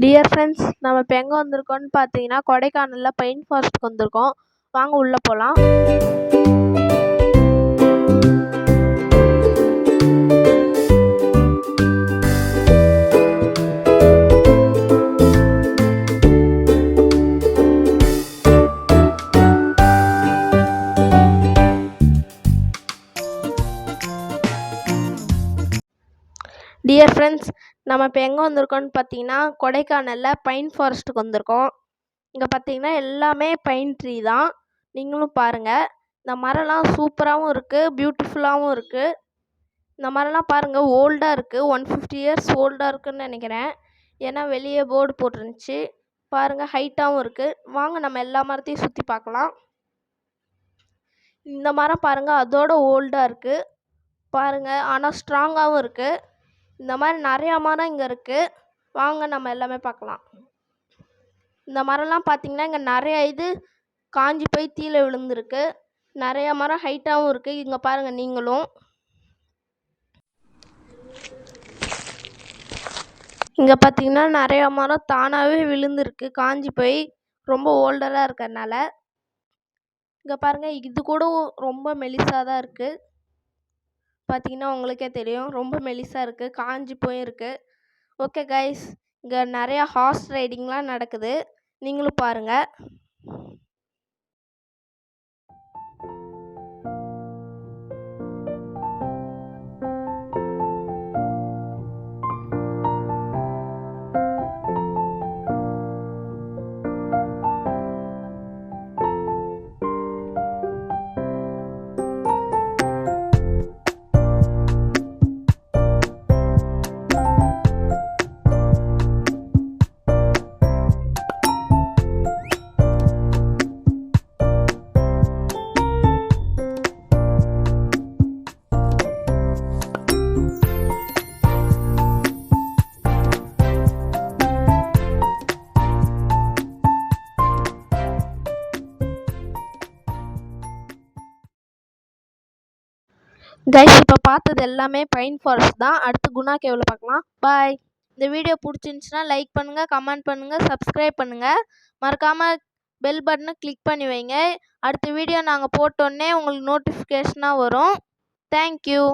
Dear friends, நம்ம இப்போ எங்கே வந்திருக்கோம்னு பார்த்தீங்கன்னா கொடைக்கானலில் பைன் ஃபாரஸ்ட்டுக்கு வந்திருக்கோம். வாங்க உள்ளே போகலாம். டியர் ஃப்ரெண்ட்ஸ், நம்ம இப்போ எங்கே வந்திருக்கோம்னு பார்த்தீங்கன்னா கொடைக்கானலில் பைன் ஃபாரஸ்ட்டுக்கு வந்திருக்கோம். இங்கே பார்த்தீங்கன்னா எல்லாமே பைன் ட்ரீ தான். நீங்களும் பாருங்கள். இந்த மரம்லாம் சூப்பராகவும் இருக்குது, பியூட்டிஃபுல்லாகவும் இருக்குது. இந்த மரம்லாம் பாருங்கள், ஓல்டாக இருக்குது. 150 இயர்ஸ் ஓல்டாக இருக்குதுன்னு நினைக்கிறேன். ஏன்னா வெளியே போர்டு போட்டிருந்துச்சு. பாருங்கள், ஹைட்டாகவும் இருக்குது. வாங்க நம்ம எல்லா மரத்தையும் சுற்றி பார்க்கலாம். இந்த மரம் பாருங்கள், அதோட ஓல்டாக இருக்குது பாருங்கள். ஆனால் ஸ்ட்ராங்காகவும் இருக்குது. இந்த மாதிரி நிறையா மரம் இங்கே இருக்குது. வாங்க நம்ம எல்லாமே பார்க்கலாம். இந்த மரம்லாம் பார்த்திங்கன்னா இங்கே நிறையா இது காஞ்சி போய் கீழே விழுந்துருக்கு. நிறையா மரம் ஹைட்டாகவும் இருக்குது. இங்கே பாருங்கள் நீங்களும். இங்கே பார்த்தீங்கன்னா நிறையா மரம் தானாகவே விழுந்துருக்கு, காஞ்சி போய் ரொம்ப ஓல்டராக இருக்கிறதுனால. இங்கே பாருங்கள், இது கூட ரொம்ப மெலிசாக தான் இருக்குது. பார்த்தீங்கன்னா உங்களுக்கே தெரியும், ரொம்ப மெலிசாக இருக்குது, காஞ்சி போயிருக்கு. ஓகே கைஸ், இங்கே நிறையா ஹார்ஸ் ரைடிங்லாம் நடக்குது. நீங்களும் பாருங்கள். கைஸ், இப்போ பார்த்தது எல்லாமே பைன் ஃபாரஸ்ட் தான். அடுத்து குணா கேவில் பார்க்கலாம். பாய். இந்த வீடியோ பிடிச்சிருந்துச்சுன்னா லைக் பண்ணுங்கள், கமெண்ட் பண்ணுங்கள், சப்ஸ்கிரைப் பண்ணுங்கள். மறக்காமல் பெல் பட்டனை கிளிக் பண்ணி வைங்க. அடுத்த வீடியோ நாங்கள் போட்டோன்னே உங்களுக்கு நோட்டிஃபிகேஷனாக வரும். தேங்க்யூ.